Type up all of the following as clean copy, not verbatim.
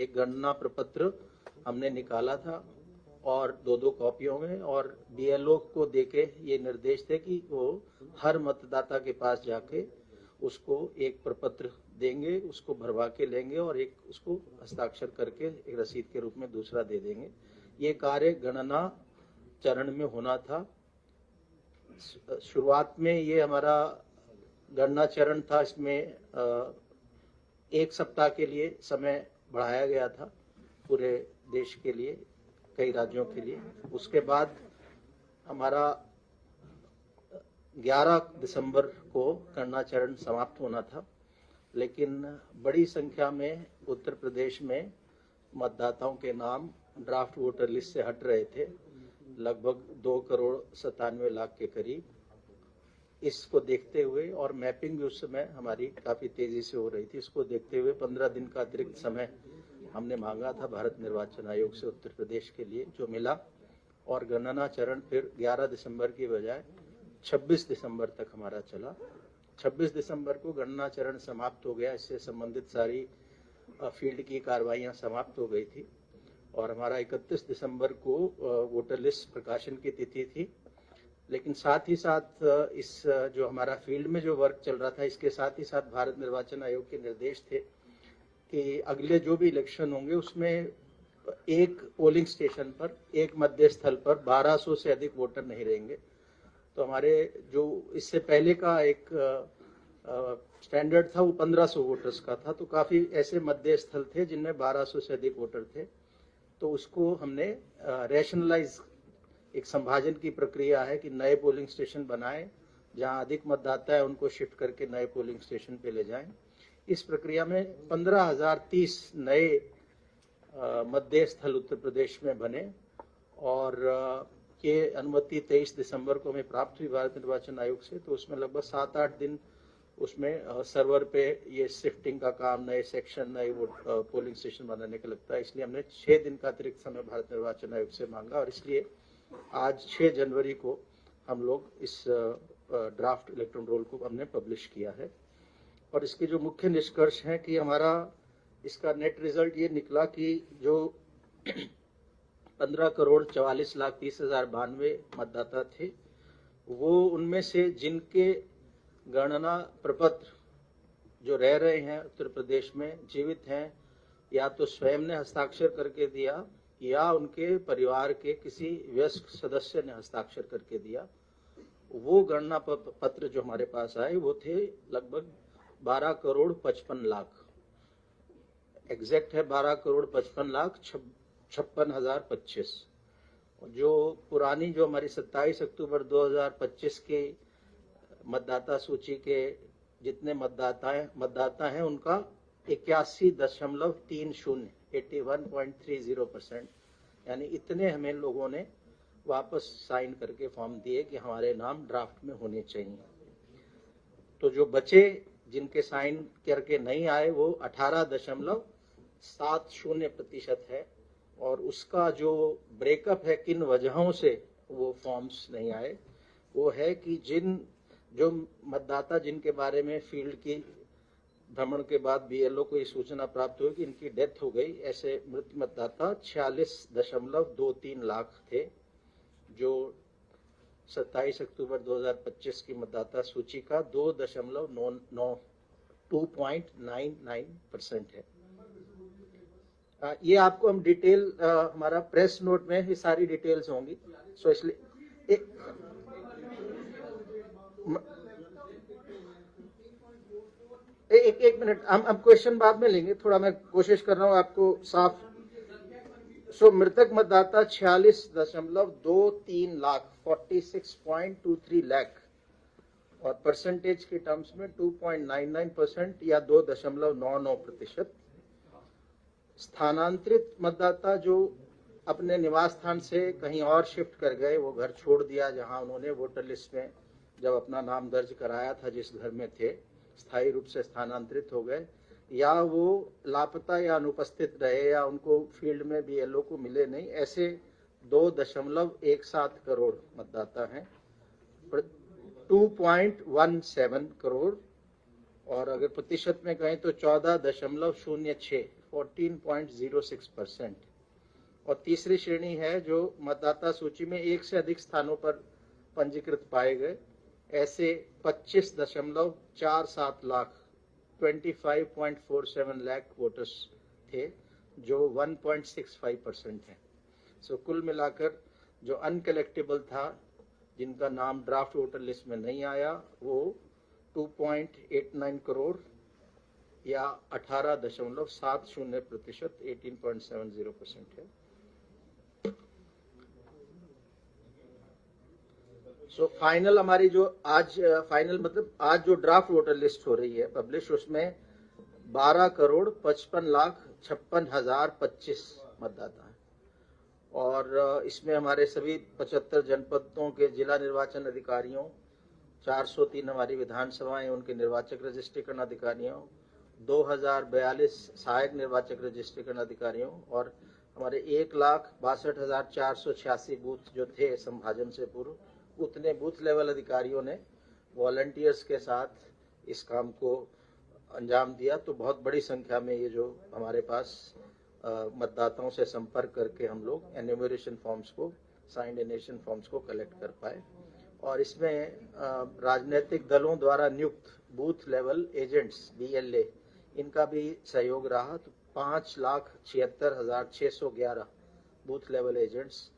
एक गणना प्रपत्र हमने निकाला था और 2-2 कॉपियों में, और बीएलओ को देके ये निर्देश थे कि वो हर मतदाता के पास जाके उसको एक प्रपत्र देंगे, उसको भरवा के लेंगे और एक उसको हस्ताक्षर करके एक रसीद के रूप में दूसरा दे देंगे। ये कार्य गणना चरण में होना था। शुरुआत में ये हमारा गणना चरण था, इसमें 1 सप्ताह के लिए समय बढ़ाया गया था पूरे देश के लिए, कई राज्यों के लिए। उसके बाद हमारा 11 दिसंबर को गणना चरण समाप्त होना था, लेकिन बड़ी संख्या में उत्तर प्रदेश में मतदाताओं के नाम ड्राफ्ट वोटर लिस्ट से हट रहे थे, लगभग 2,97,00,000 के करीब। इसको देखते हुए, और मैपिंग भी उस समय हमारी काफ़ी तेज़ी से हो रही थी, इसको देखते हुए 15 दिन का अतिरिक्त समय हमने मांगा था भारत निर्वाचन आयोग से उत्तर प्रदेश के लिए, जो मिला। और गणना चरण फिर 11 दिसंबर की बजाय 26 दिसंबर तक हमारा चला। 26 दिसंबर को गणना चरण समाप्त हो गया, इससे संबंधित सारी फील्ड की कार्रवाइयाँ समाप्त हो गई थी और हमारा 31 दिसंबर को वोटर लिस्ट प्रकाशन की तिथि थी। लेकिन साथ ही साथ इस जो हमारा फील्ड में जो वर्क चल रहा था, इसके साथ ही साथ भारत निर्वाचन आयोग के निर्देश थे कि अगले जो भी इलेक्शन होंगे उसमें एक पोलिंग स्टेशन पर, एक मध्य स्थल पर 1200 से अधिक वोटर नहीं रहेंगे। तो हमारे जो इससे पहले का एक स्टैंडर्ड था वो 1500 वोटर्स का था, तो काफ़ी ऐसे मध्य स्थल थे जिनमें 1200 से अधिक वोटर थे। तो उसको हमने रैशनलाइज, एक संभाजन की प्रक्रिया है कि नए पोलिंग स्टेशन बनाएं, जहां अधिक मतदाता है उनको शिफ्ट करके नए पोलिंग स्टेशन पे ले जाएं। इस प्रक्रिया में 15,030 नए मध्य स्थल उत्तर प्रदेश में बने और ये अनुमति 23 दिसंबर को हमें प्राप्त हुई भारत निर्वाचन आयोग से। तो उसमें लगभग 7-8 दिन उसमें सर्वर पे ये शिफ्टिंग का काम, नए सेक्शन, नए पोलिंग स्टेशन बनाने का लगता है। इसलिए हमने 6 दिन का अतिरिक्त समय भारत निर्वाचन आयोग से मांगा और इसलिए आज 6 जनवरी को हम लोग इस ड्राफ्ट इलेक्ट्रॉन रोल को हमने पब्लिश किया है। और इसके जो मुख्य निष्कर्ष हैं कि हमारा इसका नेट रिजल्ट ये निकला कि जो 15,44,30,092 मतदाता थे, वो उनमें से जिनके गणना प्रपत्र जो रह रहे हैं उत्तर प्रदेश में, जीवित हैं, या तो स्वयं ने हस्ताक्षर करके दिया या उनके परिवार के किसी वयस्क सदस्य ने हस्ताक्षर करके दिया, वो गणना पत्र जो हमारे पास आए वो थे लगभग 12,55,00,000। एग्जैक्ट है 12,55,56,025। जो पुरानी, जो हमारी 27 अक्टूबर 2025 के मतदाता सूची के जितने मतदाता हैं उनका 81.30, 81.30%, यानी इतने हमें लोगों ने वापस साइन करके फॉर्म दिए कि हमारे नाम ड्राफ्ट में होने चाहिए। तो जो बचे, जिनके साइन करके नहीं आए, वो 18.70% है। और उसका जो ब्रेकअप है किन वजहों से वो फॉर्म्स नहीं आए, वो है कि जो मतदाता जिनके बारे में फील्ड की भ्रमण के बाद बीएलओ को ये सूचना प्राप्त हुई कि इनकी डेथ हो गई, ऐसे मृत मतदाता 46.23 लाख थे, जो 27 अक्टूबर 2025 की मतदाता सूची का 2.99% है। ये आपको हम डिटेल, हमारा प्रेस नोट में ये सारी डिटेल्स होंगी, सो इसलिए एक मिनट, हम क्वेश्चन बाद में लेंगे, थोड़ा मैं कोशिश कर रहा हूँ आपको साफ। सो मृतक मतदाता 46.23 लाख, 46.23 लाख, और परसेंटेज के टर्म्स में 2.99% या 2.99%। स्थानांतरित मतदाता जो अपने निवास स्थान से कहीं और शिफ्ट कर गए, वो घर छोड़ दिया जहां उन्होंने वोटर लिस्ट में जब अपना नाम दर्ज कराया था, जिस घर में थे, स्थायी रूप से स्थानांतरित हो गए, या वो लापता या अनुपस्थित रहे, या उनको फील्ड में बीएलओ को मिले नहीं, ऐसे 2.17 करोड़ मतदाता हैं, 2.17 करोड़। और अगर प्रतिशत में कहें तो 14.06 14.06%। और तीसरी श्रेणी है जो मतदाता सूची में एक से अधिक स्थानों पर पंजीकृत पाए गए, ऐसे 25.47 लाख 25.47 लाख वोटर्स थे, जो 1.65% है। सो कुल मिलाकर जो अनकलेक्टेबल था, जिनका नाम ड्राफ्ट वोटर लिस्ट में नहीं आया, वो 2.89 करोड़ या 18.70%, 18.70% है। सो फाइनल हमारी जो आज फाइनल मतलब आज जो ड्राफ्ट वोटर लिस्ट हो रही है पब्लिश, उसमें 12,55,56,025 मतदाता हैं। और इसमें हमारे सभी 75 जनपदों के जिला निर्वाचन अधिकारियों, 403 हमारी विधानसभाएं उनके निर्वाचक रजिस्ट्रेशन अधिकारियों, 2042 सहायक निर्वाचक रजिस्ट्रेशन अधिकारियों और हमारे 1,62,486 बूथ जो थे संभाजन से पूर्व, उतने बूथ लेवल अधिकारियों ने वॉलंटियर्स के साथ इस काम को अंजाम दिया। तो बहुत बड़ी संख्या में ये जो हमारे पास मतदाताओं से संपर्क करके हम लोग एन्यूमरेशन फॉर्म्स को, साइंड एनेशन फॉर्म्स को कलेक्ट कर पाए। और इसमें राजनीतिक दलों द्वारा नियुक्त बूथ लेवल एजेंट्स BLA, इनका भी सहयोग रहा। तो 5,76,611 बूथ लेवल एजेंट्स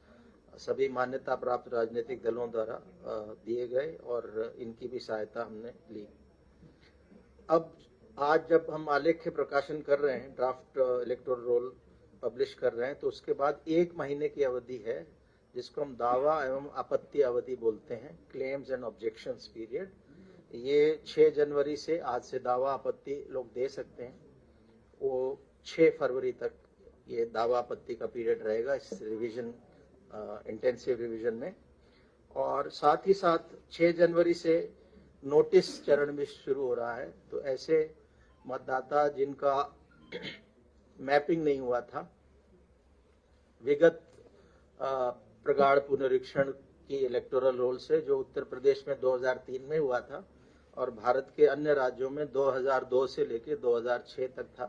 सभी मान्यता प्राप्त राजनीतिक दलों द्वारा दिए गए और इनकी भी सहायता हमने ली। अब आज जब हम आलेख्य प्रकाशन कर रहे हैं, ड्राफ्ट इलेक्टोरल रोल पब्लिश कर रहे हैं, तो उसके बाद 1 महीने की अवधि है जिसको हम दावा एवं आपत्ति अवधि बोलते हैं, क्लेम्स एंड ऑब्जेक्शंस पीरियड। ये 6 जनवरी से, आज से दावा आपत्ति लोग दे सकते हैं, वो 6 फरवरी तक ये दावा आपत्ति का पीरियड रहेगा इस रिवीजन, इंटेंसिव रिवीजन में। और साथ ही साथ 6 जनवरी से नोटिस चरण भी शुरू हो रहा है। तो ऐसे मतदाता जिनका मैपिंग नहीं हुआ था, विगत प्रगाढ़ पुनरीक्षण की इलेक्टोरल रोल से, जो उत्तर प्रदेश में 2003 में हुआ था और भारत के अन्य राज्यों में 2002 से लेकर 2006 तक था,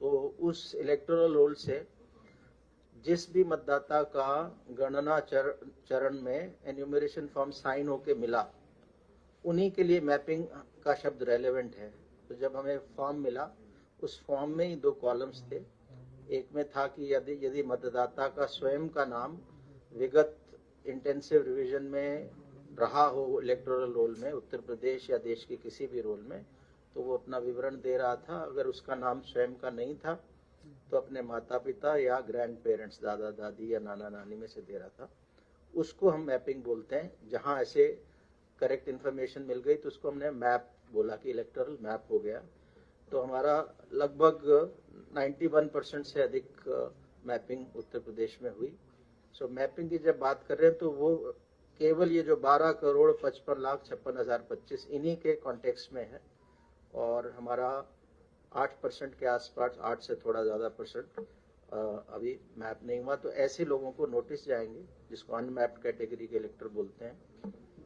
तो उस इलेक्टोरल रोल से जिस भी मतदाता का गणना चरण में एन्यूमरेशन फॉर्म साइन होके मिला, उन्हीं के लिए मैपिंग का शब्द रेलेवेंट है। तो जब हमें फॉर्म मिला, उस फॉर्म में ही 2 कॉलम्स थे। एक में था कि यदि मतदाता का स्वयं का नाम विगत इंटेंसिव रिवीजन में रहा हो इलेक्टोरल रोल में, उत्तर प्रदेश या देश के किसी भी रोल में, तो वो अपना विवरण दे रहा था। अगर उसका नाम स्वयं का नहीं था तो अपने माता पिता या ग्रैंड पेरेंट्स, दादा दादी या नाना नानी में से दे रहा था। उसको हम मैपिंग बोलते हैं। जहां ऐसे करेक्ट इन्फॉर्मेशन मिल गई तो उसको हमने मैप बोला कि इलेक्टोरल मैप हो गया। तो हमारा लगभग 91% से अधिक मैपिंग उत्तर प्रदेश में हुई। सो मैपिंग की जब बात कर रहे हैं तो वो केवल ये जो 12,55,56,025 इन्हीं के कॉन्टेक्स्ट में है। और हमारा 8% के आसपास, 8 से थोड़ा ज़्यादा परसेंट अभी मैप नहीं हुआ। तो ऐसे लोगों को नोटिस जाएंगे, जिसको अनमैप्ड कैटेगरी के इलेक्टर बोलते हैं।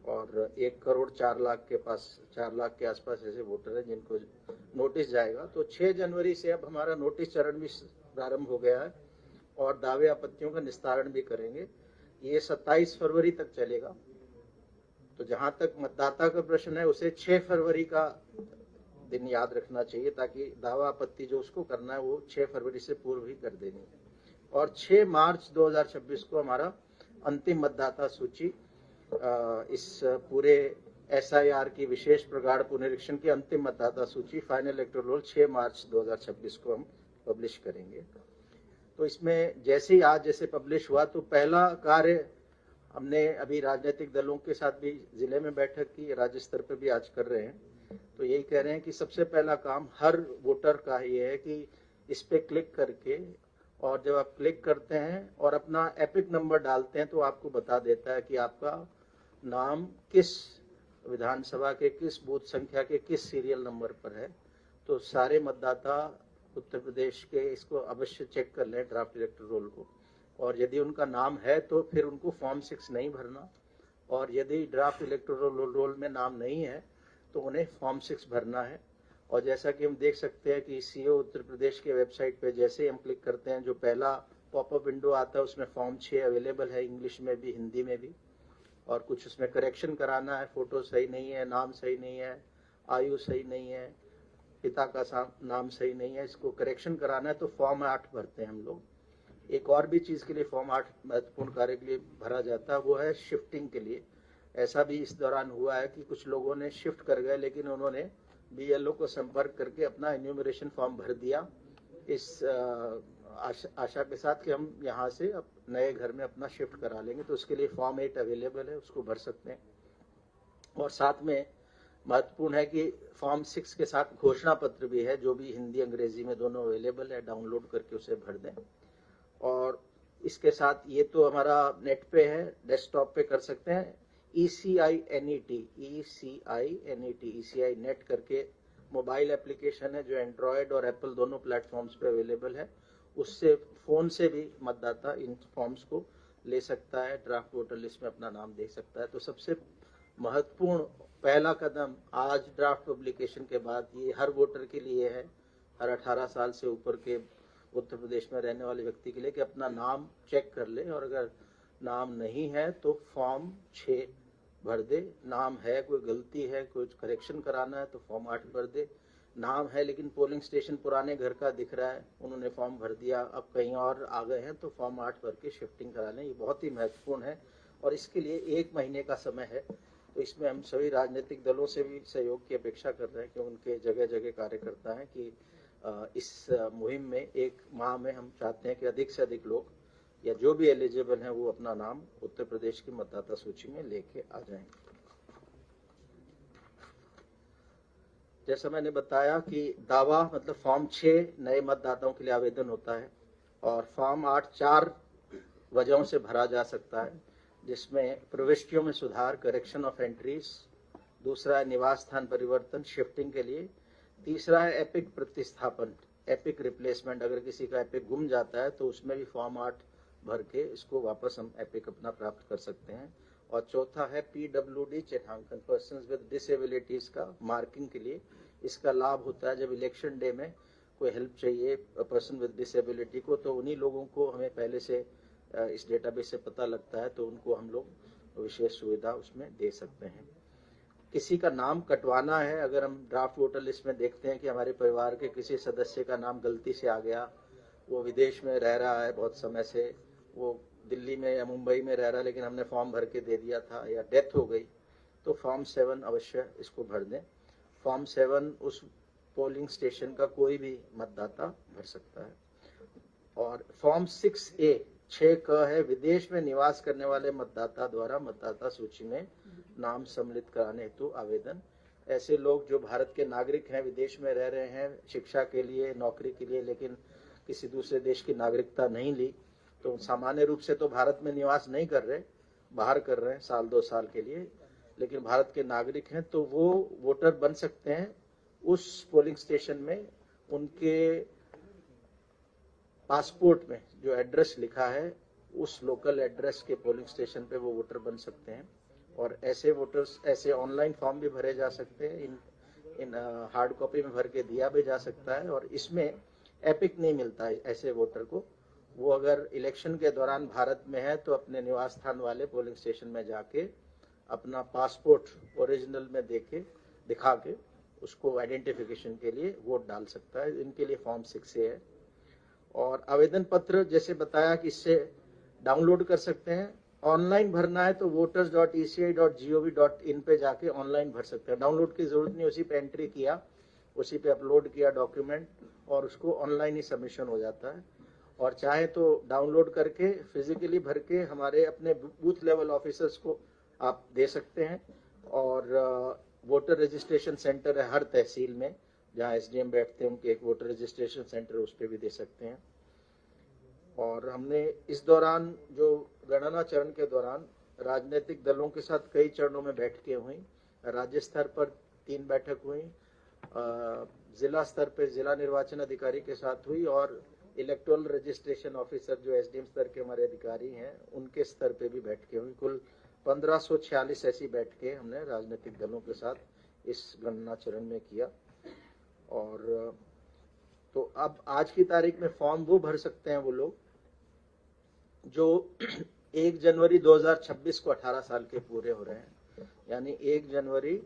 और 1,04,00,000 के पास, 4 लाख के आसपास ऐसे वोटर हैं जिनको नोटिस जाएगा। तो 6 जनवरी से अब हमारा नोटिस चरण भी प्रारंभ हो गया है और दावे आपत्तियों का निस्तारण भी करेंगे। ये 27 फरवरी तक चलेगा। तो जहां तक मतदाता का प्रश्न है, उसे 6 फरवरी का दिन याद रखना चाहिए, ताकि दावा आपत्ति जो उसको करना है वो 6 फरवरी से पूर्व ही कर देनी है। और 6 मार्च 2026 को हमारा अंतिम मतदाता सूची, इस पूरे SIR की विशेष प्रगाढ़ पुनरीक्षण की अंतिम मतदाता सूची, फाइनल इलेक्टोरल रोल 6 मार्च 2026 को हम पब्लिश करेंगे। तो इसमें जैसे ही आज जैसे पब्लिश हुआ, तो पहला कार्य हमने अभी राजनीतिक दलों के साथ भी जिले में बैठक की, राज्य स्तर पर भी आज कर रहे हैं। तो यही कह रहे हैं कि सबसे पहला काम हर वोटर का ये है कि इस पे क्लिक करके, और जब आप क्लिक करते हैं और अपना एपिक नंबर डालते हैं तो आपको बता देता है कि आपका नाम किस विधानसभा के किस बूथ संख्या के किस सीरियल नंबर पर है। तो सारे मतदाता उत्तर प्रदेश के इसको अवश्य चेक कर लें, ड्राफ्ट इलेक्टोरल रोल को। और यदि उनका नाम है तो फिर उनको फॉर्म 6 नहीं भरना, और यदि ड्राफ्ट इलेक्टोरल रोल में नाम नहीं है तो उन्हें फॉर्म 6 भरना है। और जैसा कि हम देख सकते हैं कि सीओ उत्तर प्रदेश के वेबसाइट पे जैसे ही हम क्लिक करते हैं, जो पहला पॉपअप विंडो आता है उसमें फॉर्म 6 अवेलेबल है, इंग्लिश में भी हिंदी में भी। और कुछ उसमें करेक्शन कराना है, फोटो सही नहीं है, नाम सही नहीं है, आयु सही नहीं है, पिता का नाम सही नहीं है, इसको करेक्शन कराना है तो फॉर्म 8 भरते हैं हम लोग। एक और भी चीज़ के लिए फॉर्म 8 महत्वपूर्ण कार्य के लिए भरा जाता है, वो है शिफ्टिंग के लिए। ऐसा भी इस दौरान हुआ है कि कुछ लोगों ने शिफ्ट कर गए, लेकिन उन्होंने बीएलओ को संपर्क करके अपना एन्यूमरेशन फॉर्म भर दिया, इस आशा के साथ कि हम यहाँ से नए घर में अपना शिफ्ट करा लेंगे। तो उसके लिए फॉर्म 8 अवेलेबल है, उसको भर सकते हैं। और साथ में महत्वपूर्ण है कि फॉर्म 6 के साथ घोषणा पत्र भी है, जो भी हिंदी अंग्रेजी में दोनों अवेलेबल है, डाउनलोड करके उसे भर दें। और इसके साथ ये तो हमारा नेट पे है, डेस्कटॉप पे कर सकते हैं। ECINET नेट करके मोबाइल एप्लीकेशन है, जो एंड्रॉयड और एप्पल दोनों प्लेटफॉर्म्स पे अवेलेबल है। उससे फोन से भी मतदाता इन फॉर्म्स को ले सकता है, ड्राफ्ट वोटर लिस्ट में अपना नाम देख सकता है। तो सबसे महत्वपूर्ण पहला कदम आज ड्राफ्ट पब्लिकेशन के बाद ये हर वोटर के लिए है, हर 18 साल से ऊपर के उत्तर प्रदेश में रहने वाले व्यक्ति के लिए, कि अपना नाम चेक कर ले, और अगर नाम नहीं है तो फॉर्म 6 भर दे। नाम है, कोई गलती है, कोई करेक्शन कराना है तो फॉर्म 8 भर दे। नाम है लेकिन पोलिंग स्टेशन पुराने घर का दिख रहा है, उन्होंने फॉर्म भर दिया, अब कहीं और आ गए हैं तो फॉर्म 8 भर के शिफ्टिंग करा लें। ये बहुत ही महत्वपूर्ण है और इसके लिए 1 महीने का समय है। तो इसमें हम सभी राजनीतिक दलों से भी सहयोग की अपेक्षा कर रहे हैं कि उनके जगह जगह कार्यकर्ता हैं कि इस मुहिम में 1 माह में हम चाहते हैं कि अधिक से अधिक लोग या जो भी एलिजिबल हैं वो अपना नाम उत्तर प्रदेश की मतदाता सूची में लेके आ जाएं। जैसा मैंने बताया कि दावा मतलब फॉर्म 6 नए मतदाताओं के लिए आवेदन होता है, और फॉर्म 8 4 वजहों से भरा जा सकता है, जिसमें प्रविष्टियों में सुधार, करेक्शन ऑफ एंट्रीज, दूसरा है निवास स्थान परिवर्तन शिफ्टिंग के लिए, तीसरा है एपिक प्रतिस्थापन, एपिक रिप्लेसमेंट, अगर किसी का एपिक गुम जाता है तो उसमें भी फॉर्म 8 भर के इसको वापस हम एपिक अपना प्राप्त कर सकते हैं। और चौथा है PWD चिन्हांकन, पर्सन्स विद डिसेबिलिटीज का मार्किंग के लिए। इसका लाभ होता है जब इलेक्शन डे में कोई हेल्प चाहिए पर्सन विद डिसेबिलिटी को, तो उन्हीं लोगों को हमें पहले से इस डेटाबेस से पता लगता है, तो उनको हम लोग विशेष सुविधा उसमें दे सकते हैं। किसी का नाम कटवाना है, अगर हम ड्राफ्ट वोटर लिस्ट में देखते हैं कि हमारे परिवार के किसी सदस्य का नाम गलती से आ गया, वो विदेश में रह रहा है बहुत समय से, वो दिल्ली में या मुंबई में रह रहा है लेकिन हमने फॉर्म भर के दे दिया था, या डेथ हो गई, तो फॉर्म 7 अवश्य इसको भर दें। फॉर्म 7 उस पोलिंग स्टेशन का कोई भी मतदाता भर सकता है। और फॉर्म 6A 6 क है, विदेश में निवास करने वाले मतदाता द्वारा मतदाता सूची में नाम सम्मिलित कराने हेतु आवेदन। ऐसे लोग जो भारत के नागरिक हैं, विदेश में रह रहे हैं शिक्षा के लिए, नौकरी के लिए, लेकिन किसी दूसरे देश की नागरिकता नहीं ली, तो सामान्य रूप से तो भारत में निवास नहीं कर रहे, बाहर कर रहे हैं साल 2 साल के लिए, लेकिन भारत के नागरिक हैं, तो वो वोटर बन सकते हैं। उस पोलिंग स्टेशन में उनके पासपोर्ट में जो एड्रेस लिखा है, उस लोकल एड्रेस के पोलिंग स्टेशन पे वो वोटर बन सकते हैं। और ऐसे वोटर्स, ऐसे ऑनलाइन फॉर्म भी भरे जा सकते हैं, इन हार्ड कॉपी में भर के दिया भी जा सकता है। और इसमें एपिक नहीं मिलता है ऐसे वोटर को, वो अगर इलेक्शन के दौरान भारत में है तो अपने निवास स्थान वाले पोलिंग स्टेशन में जाके अपना पासपोर्ट ओरिजिनल में दिखा के उसको आइडेंटिफिकेशन के लिए वोट डाल सकता है। इनके लिए फॉर्म 6A है। और आवेदन पत्र जैसे बताया कि इससे डाउनलोड कर सकते हैं। ऑनलाइन भरना है तो voters.eci.gov.in पे जाके ऑनलाइन भर सकते हैं, डाउनलोड की जरूरत नहीं, उसी पे एंट्री किया, उसी पे अपलोड किया डॉक्यूमेंट, और उसको ऑनलाइन ही सबमिशन हो जाता है। और चाहे तो डाउनलोड करके फिजिकली भर के हमारे अपने बूथ लेवल ऑफिसर्स को आप दे सकते हैं। और वोटर रजिस्ट्रेशन सेंटर है हर तहसील में, जहाँ SDM बैठते हैं, उनके एक वोटर रजिस्ट्रेशन सेंटर, उस पर भी दे सकते हैं। और हमने इस दौरान जो गणना चरण के दौरान राजनीतिक दलों के साथ कई चरणों में बैठकें हुई। राज्य स्तर पर 3 बैठक हुई, जिला स्तर पर जिला निर्वाचन अधिकारी के साथ हुई, और इलेक्टोरल रजिस्ट्रेशन ऑफिसर जो SDM स्तर के हमारे अधिकारी हैं उनके स्तर पे भी बैठकें हुई। कुल 1546 ऐसी बैठकें हमने राजनीतिक दलों के साथ इस गणना चरण में किया। और तो अब आज की तारीख में फॉर्म वो भर सकते हैं वो लोग जो 1 जनवरी 2026 को 18 साल के पूरे हो रहे हैं, यानी 1 जनवरी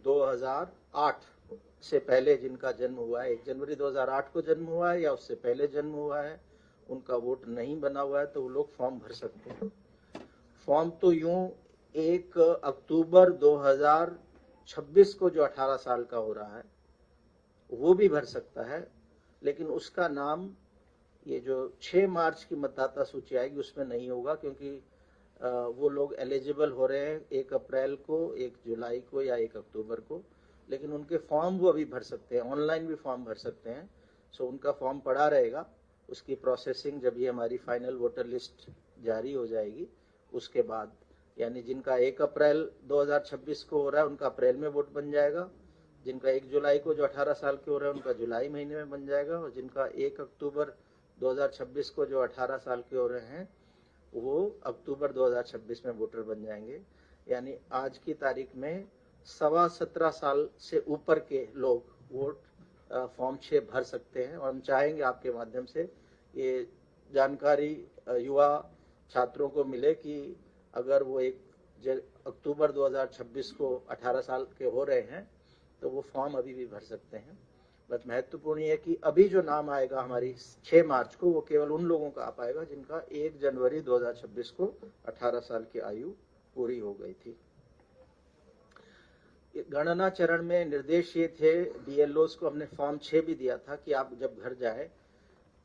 2008 से पहले जिनका जन्म हुआ है, 1 जनवरी 2008 को जन्म हुआ है या उससे पहले जन्म हुआ है, उनका वोट नहीं बना हुआ है, तो वो लोग फॉर्म भर सकते हैं। फॉर्म तो यूं 1 अक्टूबर 2026 को जो 18 साल का हो रहा है वो भी भर सकता है, लेकिन उसका नाम ये जो 6 मार्च की मतदाता सूची आएगी उसमें नहीं होगा, क्योंकि वो लोग एलिजिबल हो रहे हैं 1 अप्रैल को, 1 जुलाई को या 1 अक्टूबर को, लेकिन उनके फॉर्म वो अभी भर सकते हैं, ऑनलाइन भी फॉर्म भर सकते हैं। सो उनका फॉर्म पड़ा रहेगा, उसकी प्रोसेसिंग जब ये हमारी फाइनल वोटर लिस्ट जारी हो जाएगी उसके बाद, यानी जिनका 1 अप्रैल 2026 को हो रहा है उनका अप्रैल में वोट बन जाएगा, जिनका 1 जुलाई को जो 18 साल के हो रहे हैं उनका जुलाई महीने में बन जाएगा, और जिनका 1 अक्टूबर 2026 को जो 18 साल के हो रहे हैं वो अक्टूबर 2026 में वोटर बन जाएंगे। यानी आज की तारीख में 17.25 साल से ऊपर के लोग वोट फॉर्म 6 भर सकते हैं, और हम चाहेंगे आपके माध्यम से ये जानकारी युवा छात्रों को मिले कि अगर वो 1 अक्टूबर 2026 को 18 साल के हो रहे हैं तो वो फॉर्म अभी भी भर सकते हैं। बस महत्वपूर्ण है कि अभी जो नाम आएगा हमारी 6 मार्च को वो केवल उन लोगों का आ पाएगा जिनका 1 जनवरी 2026 को 18 साल की आयु पूरी हो गई थी। गणना चरण में निर्देश ये थे, बीएलओस को हमने फॉर्म 6 भी दिया था कि आप जब घर जाए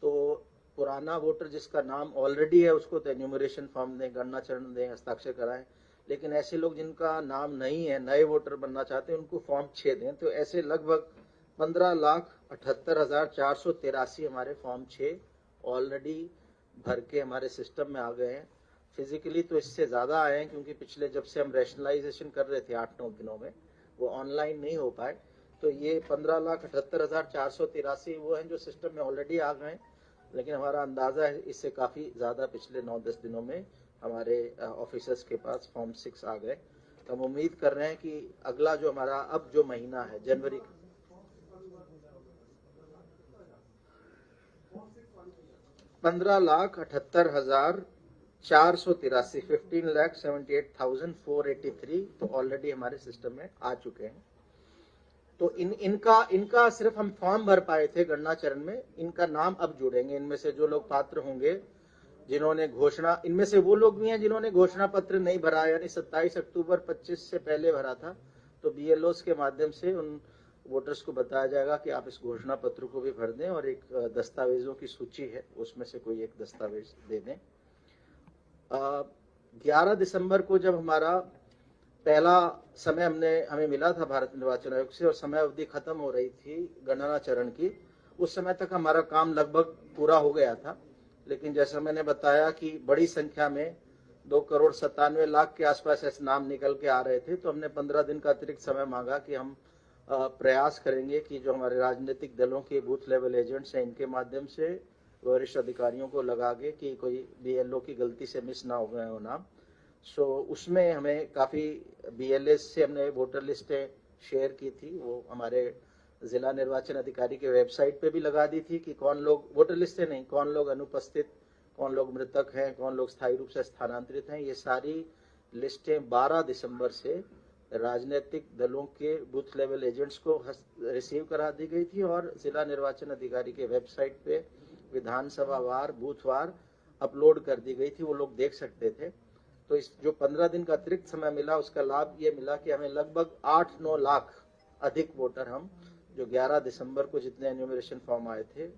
तो पुराना वोटर जिसका नाम ऑलरेडी है उसको तो एन्यूमरेशन फॉर्म दें, गणना चरण दें, हस्ताक्षर कराएं, लेकिन ऐसे लोग जिनका नाम नहीं है, नए वोटर बनना चाहते हैं, उनको फॉर्म 6 दें। तो ऐसे लगभग 15,78,483 हमारे फॉर्म 6 ऑलरेडी भर के हमारे सिस्टम में आ गए हैं। फिजिकली तो इससे ज़्यादा आए हैं, क्योंकि पिछले जब से हम रैशनलाइजेशन कर रहे थे 8-9 दिनों में वो ऑनलाइन नहीं हो पाए, तो ये 15,78,483 वो हैं जो सिस्टम में ऑलरेडी आ गए, लेकिन हमारा अंदाज़ा है इससे काफ़ी ज़्यादा पिछले 9-10 दिनों में हमारे ऑफिसर्स के पास फॉर्म 6 आ गए। तो हम उम्मीद कर रहे हैं कि अगला जो हमारा अब जो महीना है जनवरी, 15,78,483 15,78,483 तो ऑलरेडी हमारे सिस्टम में आ चुके हैं। तो इनका सिर्फ हम फॉर्म भर पाए थे गणना चरण में, इनका नाम अब जुड़ेंगे। इनमें से जो लोग पात्र होंगे जिन्होंने घोषणा, इनमें से वो लोग भी हैं जिन्होंने घोषणा पत्र नहीं भरा, यानी 27 अक्टूबर 25 से पहले भरा था, तो बीएलओस के माध्यम से उन वोटर्स को बताया जाएगा कि आप इस घोषणा पत्र को भी भर दें, और एक दस्तावेजों की सूची है उसमें से कोई एक दस्तावेज दे दें। 11 दिसंबर को जब हमारा पहला समय हमें मिला था भारत निर्वाचन आयोग से और समय अवधि खत्म हो रही थी गणना चरण की, उस समय तक हमारा काम लगभग पूरा हो गया था, लेकिन जैसा मैंने बताया कि बड़ी संख्या में 2,97,00,000 के आसपास ऐसे नाम निकल के आ रहे थे, तो हमने 15 दिन का अतिरिक्त समय मांगा कि हम प्रयास करेंगे कि जो हमारे राजनीतिक दलों के बूथ लेवल एजेंट्स हैं इनके माध्यम से वरिष्ठ अधिकारियों को लगा के कि कोई बीएलओ की गलती से मिस ना हो गए हो नाम। सो उसमें हमें काफ़ी बीएलएस से हमने वोटर लिस्टें शेयर की थी, वो हमारे जिला निर्वाचन अधिकारी के वेबसाइट पे भी लगा दी थी कि कौन लोग, वोटर लिस्टें नहीं, कौन लोग अनुपस्थित, कौन लोग मृतक हैं, कौन लोग स्थायी रूप से स्थानांतरित हैं। ये सारी लिस्टें 12 दिसंबर से राजनीतिक दलों के बूथ लेवल एजेंट्स को रिसीव करा दी गई थी और जिला निर्वाचन अधिकारी के वेबसाइट पे विधानसभा वार, बूथवार अपलोड कर दी गई थी, वो लोग देख सकते थे। तो इस जो 15 दिन का अतिरिक्त समय मिला उसका लाभ ये मिला कि हमें लगभग 8-9 लाख अधिक वोटर, हम जो 11 दिसंबर को जितने एन्यूमरेशन फॉर्म आए थे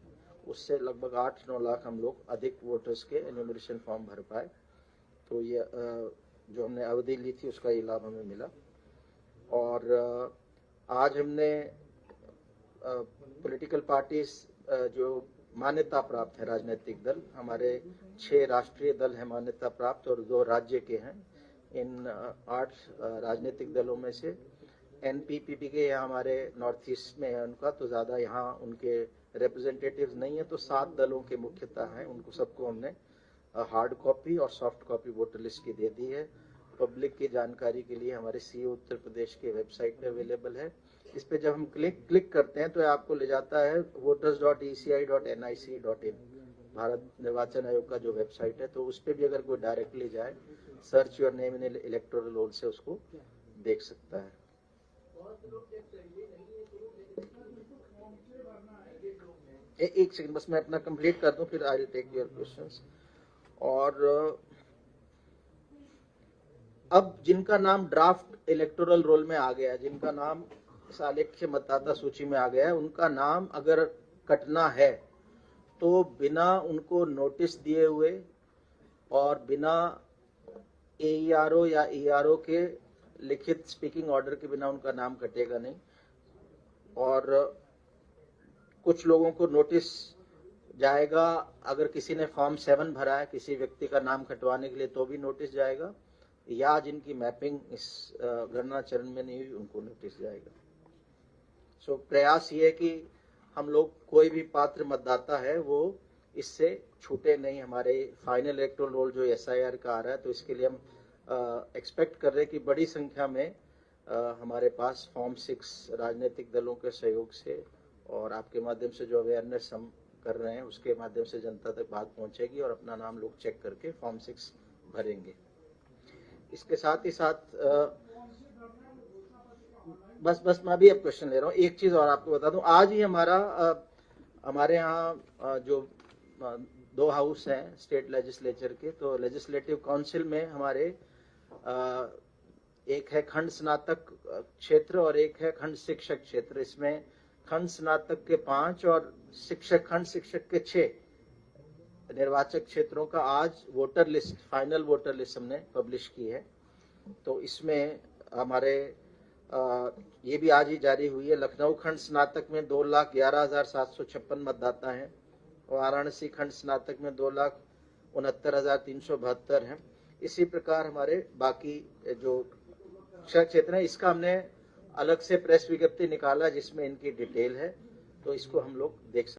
उससे लगभग 8-9 लाख हम लोग अधिक वोटर्स के एन्यूमरेशन फॉर्म भर पाए। तो ये जो हमने अवधि ली थी उसका ये लाभ हमें मिला। और आज हमने पॉलिटिकल पार्टीज जो मान्यता प्राप्त है, राजनीतिक दल, हमारे 6 राष्ट्रीय दल हैं मान्यता प्राप्त और 2 राज्य के हैं। इन 8 राजनीतिक दलों में से एनपीपी के यहाँ हमारे नॉर्थ ईस्ट में है उनका, तो ज़्यादा यहाँ उनके रिप्रेजेंटेटिव्स नहीं है, तो 7 दलों के मुख्यतः हैं, उनको सबको हमने हार्ड कॉपी और सॉफ्ट कॉपी वोटर लिस्ट की दे दी है। पब्लिक की जानकारी के लिए हमारे सीओ उत्तर प्रदेश के वेबसाइट पे अवेलेबल है। इस पे जब हम क्लिक करते हैं तो आपको ले जाता है voters.eci.nic.in, भारत निर्वाचन आयोग का जो वेबसाइट है। तो उस पे भी अगर कोई डायरेक्टली जाए, search your name in electoral roll से उसको देख सकता है। एक सेकंड बस मैं अपना कंप्लीट कर दूं, फिर I will take your questions. और अब जिनका नाम ड्राफ्ट इलेक्टोरल रोल में आ गया है, जिनका नाम सालेख्य मतदाता सूची में आ गया है, उनका नाम अगर कटना है तो बिना उनको नोटिस दिए हुए और बिना AERO या ERO के लिखित स्पीकिंग ऑर्डर के बिना उनका नाम कटेगा नहीं। और कुछ लोगों को नोटिस जाएगा, अगर किसी ने फॉर्म 7 भरा है किसी व्यक्ति का नाम कटवाने के लिए तो भी नोटिस जाएगा, या जिनकी मैपिंग इस गणना चरण में नहीं हुई उनको नोटिस जाएगा। सो प्रयास ये है कि हम लोग कोई भी पात्र मतदाता है वो इससे छूटे नहीं। हमारे फाइनल इलेक्टोरल रोल जो SIR का आ रहा है, तो इसके लिए हम एक्सपेक्ट कर रहे हैं कि बड़ी संख्या में हमारे पास फॉर्म 6 राजनीतिक दलों के सहयोग से और आपके माध्यम से जो अवेयरनेस हम कर रहे हैं उसके माध्यम से जनता तक बात पहुंचेगी और अपना नाम लोग चेक करके फॉर्म 6 भरेंगे। इसके साथ ही साथ बस मैं भी अब क्वेश्चन ले रहा हूँ। एक चीज और आपको बता दूं, आज ही हमारे यहाँ जो 2 हाउस हैं स्टेट लेजिस्लेचर के, तो लेजिस्लेटिव काउंसिल में हमारे एक है खंड स्नातक क्षेत्र और एक है खंड शिक्षक क्षेत्र। इसमें खंड स्नातक के 5 और खंड शिक्षक के 6 निर्वाचक क्षेत्रों का आज voter list, final voter list हमने पब्लिश की है। तो इसमें हमारे ये भी आज ही जारी हुई है। लखनऊ खंड स्नातक में 2,11,756 मतदाता हैं, वाराणसी खंड स्नातक में 2,69,372 हैं। इसी प्रकार हमारे बाकी जो क्षेत्र है, इसका हमने अलग से प्रेस विज्ञप्ति निकाला जिसमें इनकी डिटेल है, तो इसको हम लोग देख सकते हैं।